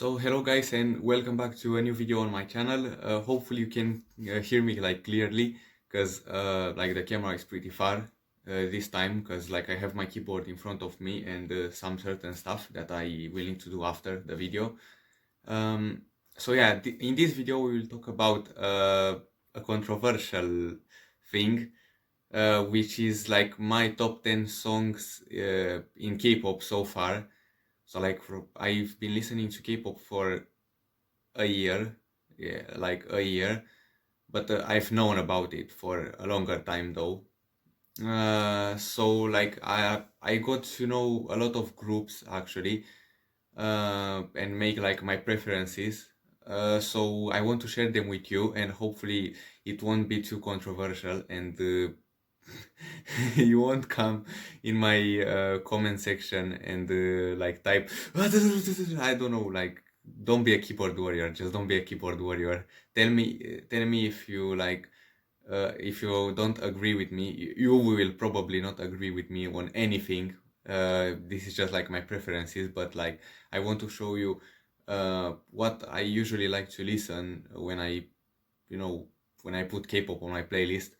So hello guys and welcome back to a new video on my channel. Hopefully you can hear me like clearly because like the camera is pretty far this time because like I have my keyboard in front of me and some certain stuff that I willing to do after the video. Um, so yeah, in this video we will talk about a controversial thing, which is like my top 10 songs in K-pop so far. So like I've been listening to K-pop for a year, yeah, like a year, but I've known about it for a longer time though. So like I got to know a lot of groups actually, and make like my preferences. So I want to share them with you, and hopefully it won't be too controversial, and you won't come in my comment section and like type I don't know, like don't be a keyboard warrior, just don't be a keyboard warrior. Tell me if you like, if you don't agree with me. You will probably not agree with me on anything. This is just like my preferences, but like I want to show you what I usually like to listen when you know when I put K-pop on my playlist.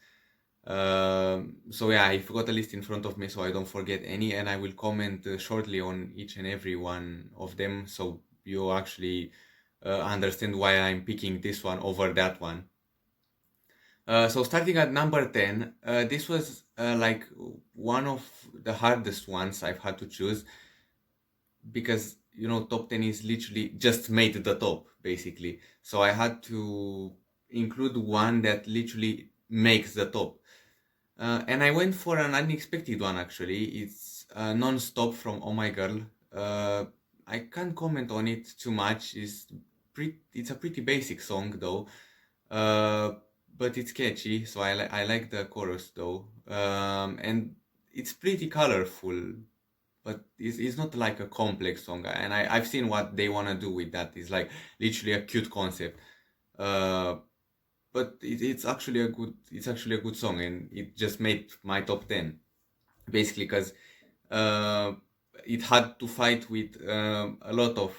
So yeah, I've got a list in front of me so I don't forget any, and I will comment shortly on each and every one of them so you actually understand why I'm picking this one over that one. So starting at number 10, this was like one of the hardest ones I've had to choose because top 10 is literally just made the top basically. So I had to include one that literally makes the top. And I went for an unexpected one actually. It's Non-Stop from Oh My Girl. Uh, I can't comment on it too much. It's a pretty basic song though, uh, but it's catchy. So I like the chorus though, and it's pretty colorful. But it's not like a complex song, and I've seen what they wanna do with that. It's like literally a cute concept. Uh, but it's actually a good song, and it just made my top 10 basically because uh, it had to fight with a lot of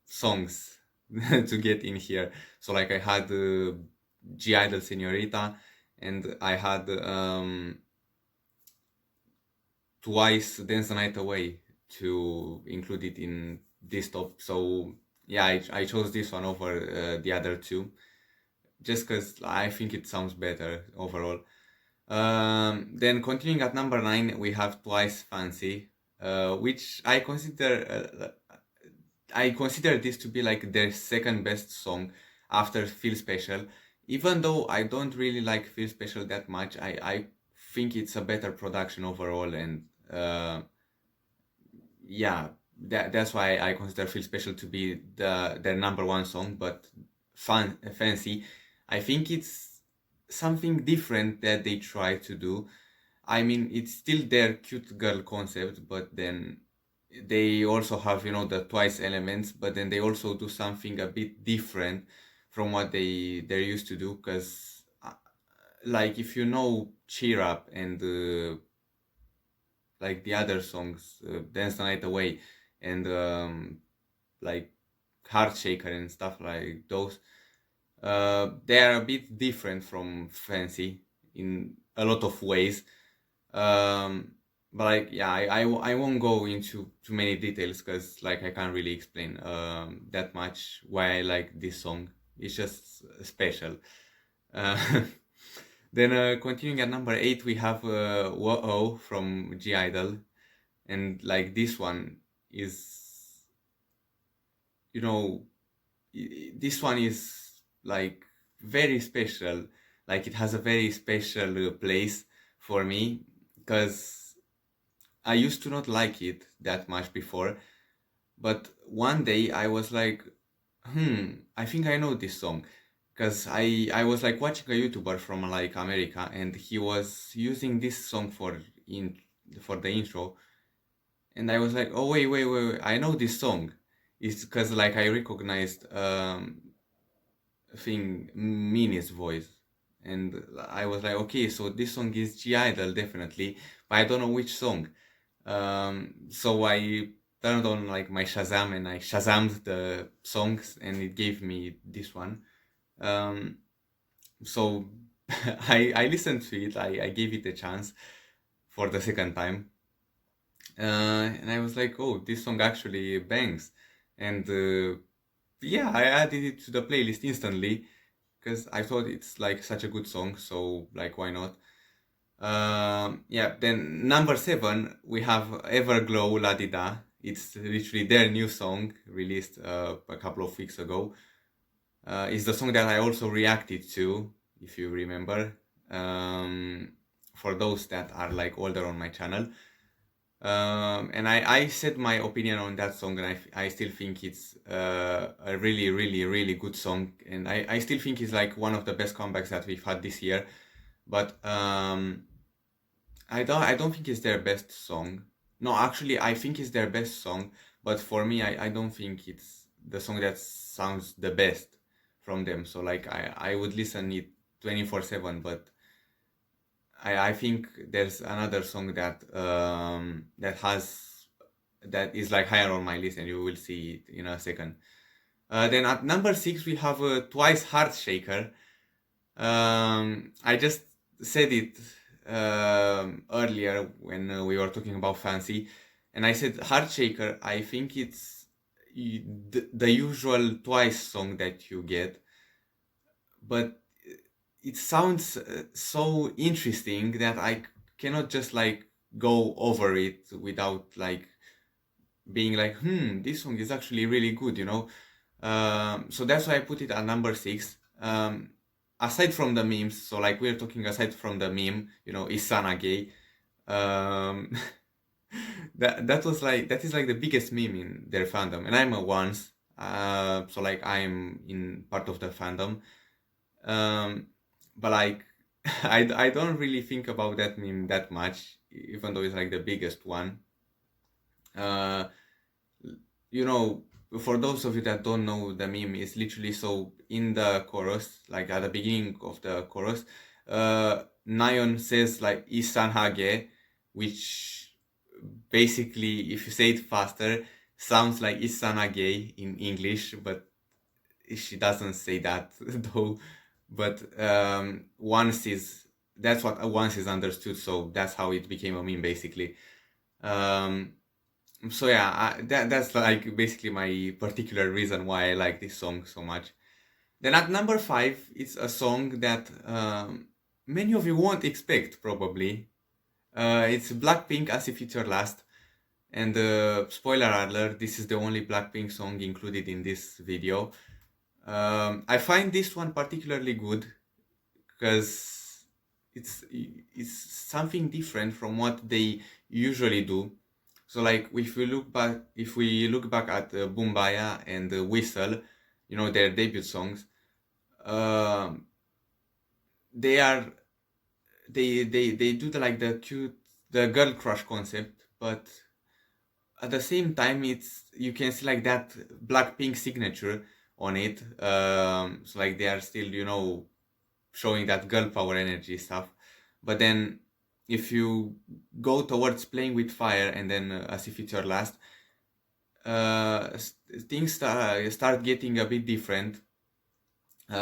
songs to get in here. So like I had GIDLE Senorita, and I had twice Dance the Night Away to include it in this top. So yeah, I chose this one over the other two just because I think it sounds better overall. Then continuing at number 9, we have Twice Fancy, which I consider this to be like their second best song after Feel Special. Even though I don't really like Feel Special that much, I think it's a better production overall, and yeah, that's why I consider Feel Special to be their number one song. But Fancy, I think it's something different that they try to do. I mean, it's still their cute girl concept, but then they also have, the Twice elements, but then they also do something a bit different from what they're used to do. Because, like, if you know Cheer Up and like the other songs, Dance the Night Away and like Heart Shaker and stuff like those, they are a bit different from Fancy in a lot of ways. But like, yeah, I won't go into too many details because like I can't really explain that much why I like this song. It's just special. Uh, then continuing at number 8, we have Whoa from G-Idle, and like this one is, you know, this one is like very special. Like it has a very special place for me because I used to not like it that much before, but one day I was like, I think I know this song, because I was like watching a YouTuber from like America, and he was using this song for the intro, and I was like, oh wait, I know this song. It's because like I recognized thing Minnie's voice, and I was like, okay, so this song is G Idol definitely, but I don't know which song. So I turned on like my Shazam and I Shazammed the songs and it gave me this one. So I listened to it. I gave it a chance for the second time, and I was like, oh, this song actually bangs, and yeah, I added it to the playlist instantly because I thought it's like such a good song. So like, why not? Yeah, then number 7 we have Everglow La Di Da. It's literally their new song released a couple of weeks ago. It's the song that I also reacted to, if you remember. For those that are like older on my channel. And I said my opinion on that song, and I still think it's a really, really, really good song. And I still think it's like one of the best comebacks that we've had this year. But I don't think it's their best song. No, actually, I think it's their best song. But for me, I don't think it's the song that sounds the best from them. So like I would listen it 24/7, but I think there's another song that is like higher on my list, and you will see it in a second. Then at number 6 we have Twice Heart Shaker. I just said it earlier when we were talking about Fancy, and I said Heart Shaker. I think it's the usual Twice song that you get, but it sounds so interesting that I cannot just like go over it without like being like, this song is actually really good, you know. So that's why I put it at number 6. Aside from the memes, so like we're talking aside from the meme, you know, is Sana gay? Um, that is like the biggest meme in their fandom, and I'm a once, so like I'm in part of the fandom. But like I don't really think about that meme that much, even though it's like the biggest one. Uh, you know, for those of you that don't know, the meme is literally so in the chorus, like at the beginning of the chorus, Nayeon says like Isan Hage, which basically, if you say it faster, sounds like Isanage in English, but she doesn't say that though. But once is that's what once is understood, so that's how it became a meme basically. Um, so yeah, that's like basically my particular reason why I like this song so much. Then at number 5, it's a song that many of you won't expect probably. It's Blackpink as if it's your last. And spoiler alert, this is the only Blackpink song included in this video. I find this one particularly good because it's something different from what they usually do. So like if we look back at Bumbaya and Whistle, you know, their debut songs, um, they are they do the girl crush concept, but at the same time it's you can see like that Blackpink signature on it. So like they are still, you know, showing that girl power energy stuff. But then if you go towards playing with fire and then as if it's your last, things start getting a bit different.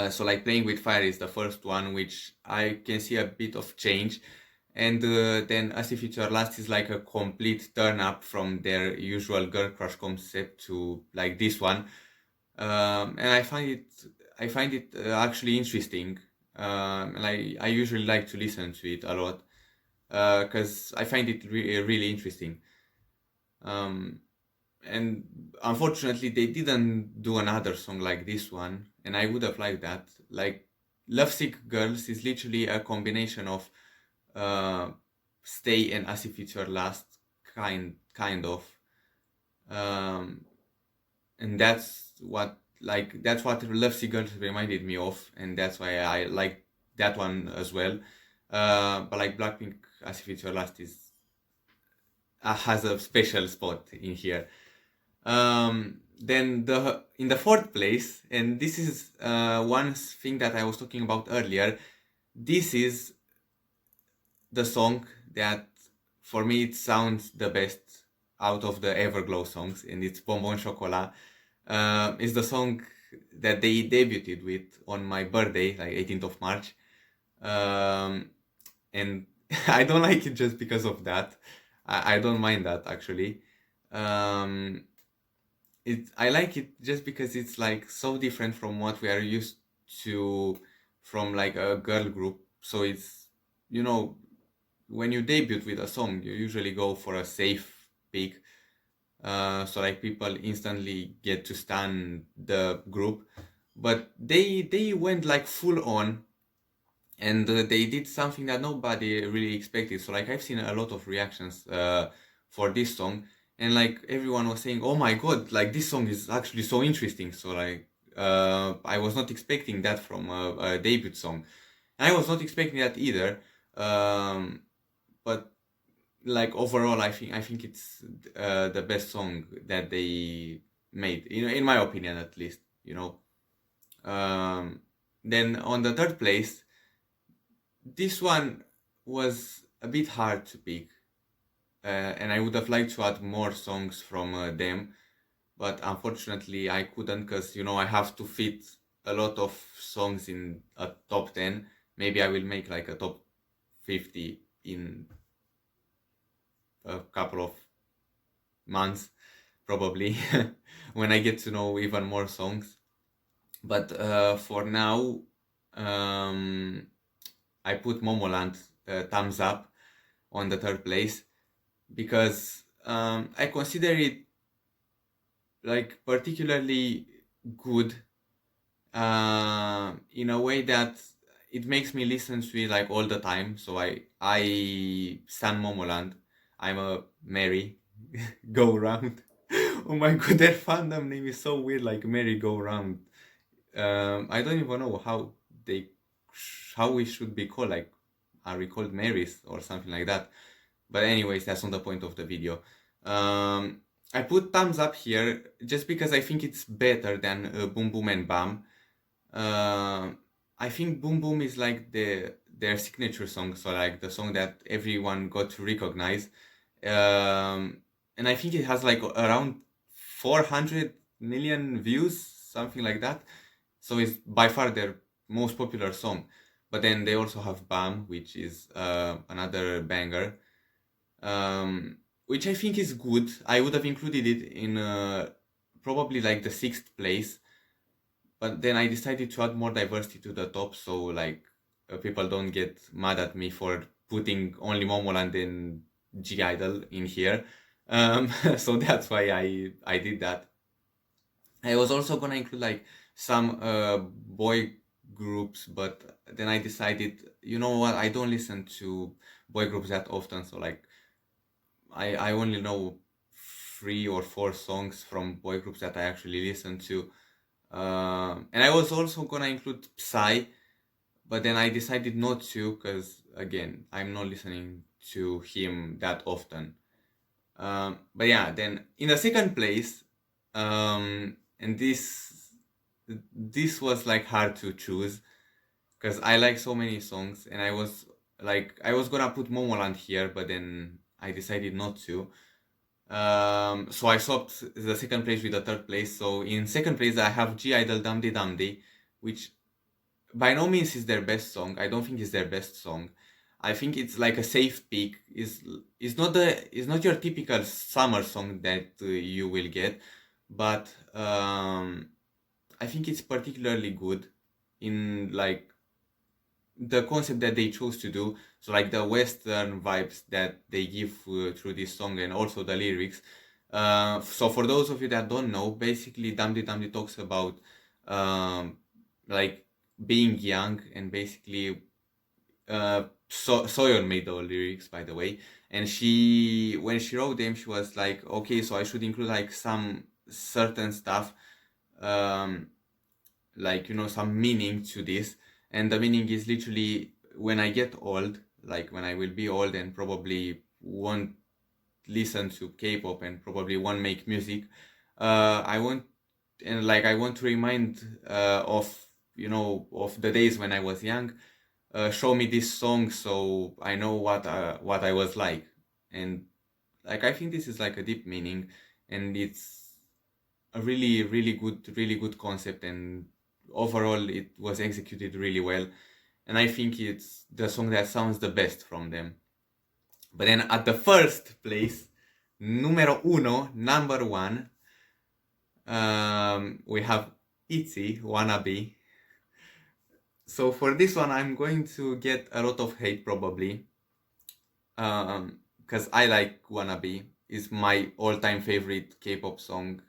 So like playing with fire is the first one, which I can see a bit of change. And then as if it's your last is like a complete turn up from their usual girl crush concept to like this one. And I find it actually interesting. And I usually like to listen to it a lot because I find it really interesting. And unfortunately, they didn't do another song like this one, and I would have liked that. Like Lovesick Girls is literally a combination of uh, Stay and As If It's Your Last, kind of. Um, and that's what Lovesick Girls reminded me of, and that's why I like that one as well. But like Blackpink As If It's Your Last is has a special spot in here. Then in the 4th place, and this is one thing that I was talking about earlier. This is the song that for me it sounds the best out of the Everglow songs, and it's Bonbon Chocolat. It's the song that they debuted with on my birthday, like 18th of March. And I don't like it just because of that. I don't mind that actually. Um, I like it just because it's like so different from what we are used to from like a girl group. So it's, you know, when you debut with a song, you usually go for a safe pick. So like people instantly get to stand the group, but they went like full on, and they did something that nobody really expected. So like I've seen a lot of reactions for this song, and like everyone was saying, "Oh my god, like this song is actually so interesting." So like I was not expecting that from a debut song. I was not expecting that either. But like overall, I think it's the best song that they made, in my opinion at least. Then on the third place, this one was a bit hard to pick, and I would have liked to add more songs from them, but unfortunately I couldn't, because I have to fit a lot of songs in a top 10. Maybe I will make like a top 50 in a couple of months, probably, when I get to know even more songs. But for now, um, I put Momoland, Thumbs Up, on the third place, because I consider it like particularly good, in a way that it makes me listen to it like all the time. So I stan Momoland. I'm a Mary Go Round. Oh my god, their fandom name is so weird, like Mary Go Round. I don't even know they how we should be called. Like, are we called Marys or something like that? But anyways, that's not the point of the video. I put Thumbs Up here just because I think it's better than Boom Boom and Bam. Uh, I think Boom Boom is like their signature song, so like the song that everyone got to recognize. And I think it has like around 400 million views, something like that. So it's by far their most popular song. But then they also have Bam, which is another banger, which I think is good. I would have included it in probably like the sixth place, but then I decided to add more diversity to the top, so like people don't get mad at me for putting only Momoland and GIDLE in here. So that's why I did that. I was also gonna include like some boy groups, but then I decided, you know what, I don't listen to boy groups that often, so like I only know 3 or 4 songs from boy groups that I actually listen to. And I was also gonna include Psy, but then I decided not to, because again, I'm not listening to him that often. But yeah, then in the second place, and this was like hard to choose, because I like so many songs, and I was gonna put Momoland here, but then I decided not to. So I swapped the second place with the third place. So in second place I have G Idol Dumdy Dumdy, which by no means is their best song. I don't think it's their best song. I think it's like a safe pick. Is not your typical summer song that you will get, but I think it's particularly good in like the concept that they chose to do. So like the Western vibes that they give through this song, and also the lyrics. So for those of you that don't know, basically Damdi Damdi talks about like being young, and basically Soyeon made the lyrics, by the way, and when she wrote them, she was like, okay, so I should include like some certain stuff, um, like some meaning to this. And the meaning is literally, when I get old, like when I will be old and probably won't listen to K-pop and probably won't make music, I want I want to remind of the days when I was young. Show me this song so I know what I was like. And like I think this is like a deep meaning, and it's a really good concept, and overall it was executed really well, and I think it's the song that sounds the best from them. But then at the first place, numero uno, number one, we have ITZY, Wannabe. So for this one, I'm going to get a lot of hate probably, because I like Wannabe. It's my all-time favorite K-pop song.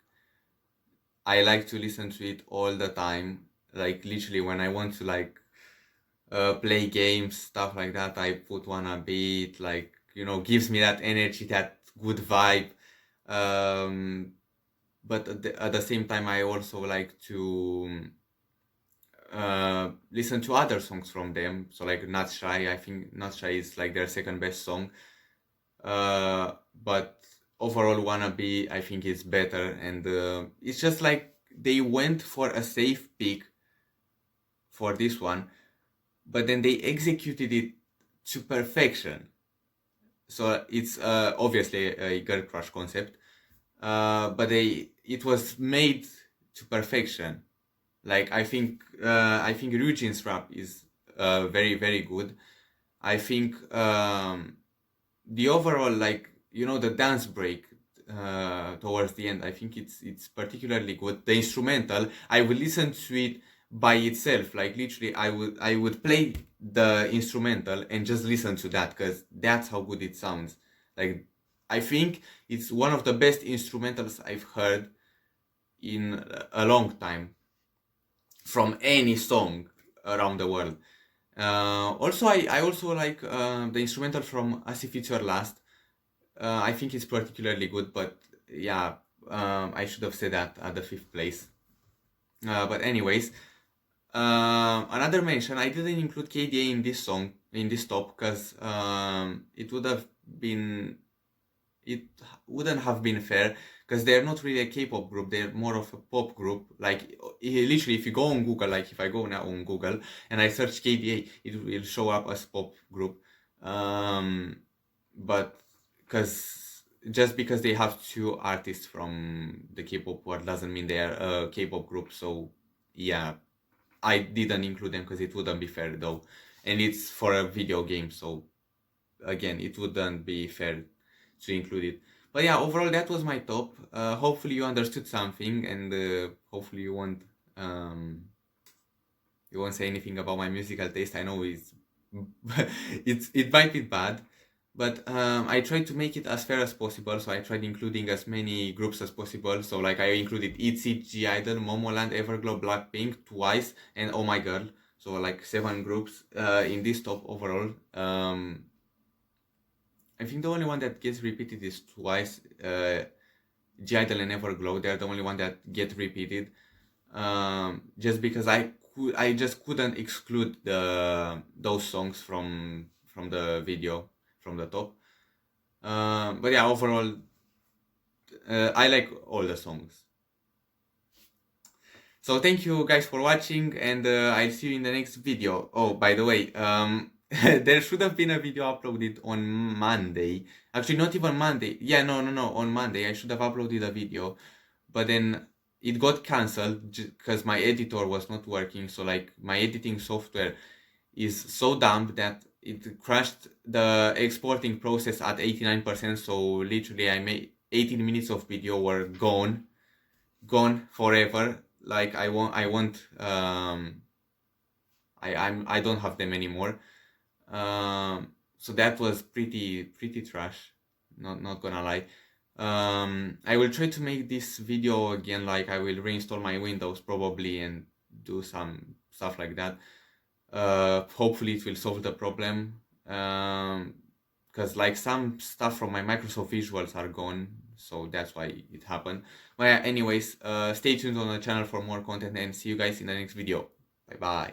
I like to listen to it all the time. Like literally when I want to like play games, stuff like that, I put Wannabe. It like, you know, gives me that energy, that good vibe. But at the same time, I also like to listen to other songs from them. So like Not Shy, I think Not Shy is like their second best song. But overall Wannabe I think is better, and it's just like they went for a safe pick for this one, but then they executed it to perfection. So it's obviously a girl crush concept, but it was made to perfection. Like I think Ryujin's rap is very good. I think the overall, like, you know, the dance break towards the end, I think it's particularly good. The instrumental, I would listen to it by itself, like literally I would play the instrumental and just listen to that, because that's how good it sounds. Like I think it's one of the best instrumentals I've heard in a long time from any song around the world. Also, I also like the instrumental from As If It's Your Last. I think it's particularly good, but yeah, I should have said that at the fifth place. But anyways, another mention, I didn't include KDA in this song, in this top, because it wouldn't have been fair, because they're not really a K-pop group, they're more of a pop group. Like literally, if you go on Google, like if I go now on Google and I search KDA, it will show up as pop group. But just because they have two artists from the K-pop world doesn't mean they are a K-pop group. So yeah, I didn't include them because it wouldn't be fair though, and it's for a video game, so again it wouldn't be fair to include it. But yeah, overall that was my top. Hopefully you understood something, and hopefully you won't say anything about my musical taste. I know it might be bad, but I tried to make it as fair as possible. So I tried including as many groups as possible. So like I included ITZY, GIDLE, Momoland, Everglow, BLACKPINK, Twice, and Oh My Girl. So like 7 groups in this top overall. I think the only one that gets repeated is Twice, GIDLE and Everglow. They're the only one that get repeated. Just because I just couldn't exclude those songs from the video, from the top. But yeah, overall, I like all the songs. So thank you guys for watching, and I'll see you in the next video. Oh, by the way, there should have been a video uploaded on Monday. Actually, not even Monday. Yeah, no, on Monday I should have uploaded a video, but then it got cancelled because my editor was not working. So like my editing software is so dumb that it crashed the exporting process at 89%. So literally I made 18 minutes of video were gone forever. Like I don't have them anymore. So that was pretty trash, not gonna lie. I will try to make this video again, like I will reinstall my Windows probably and do some stuff like that. Hopefully it will solve the problem, because like some stuff from my Microsoft visuals are gone, so that's why it happened. But yeah, anyways, stay tuned on the channel for more content, and see you guys in the next video. Bye bye.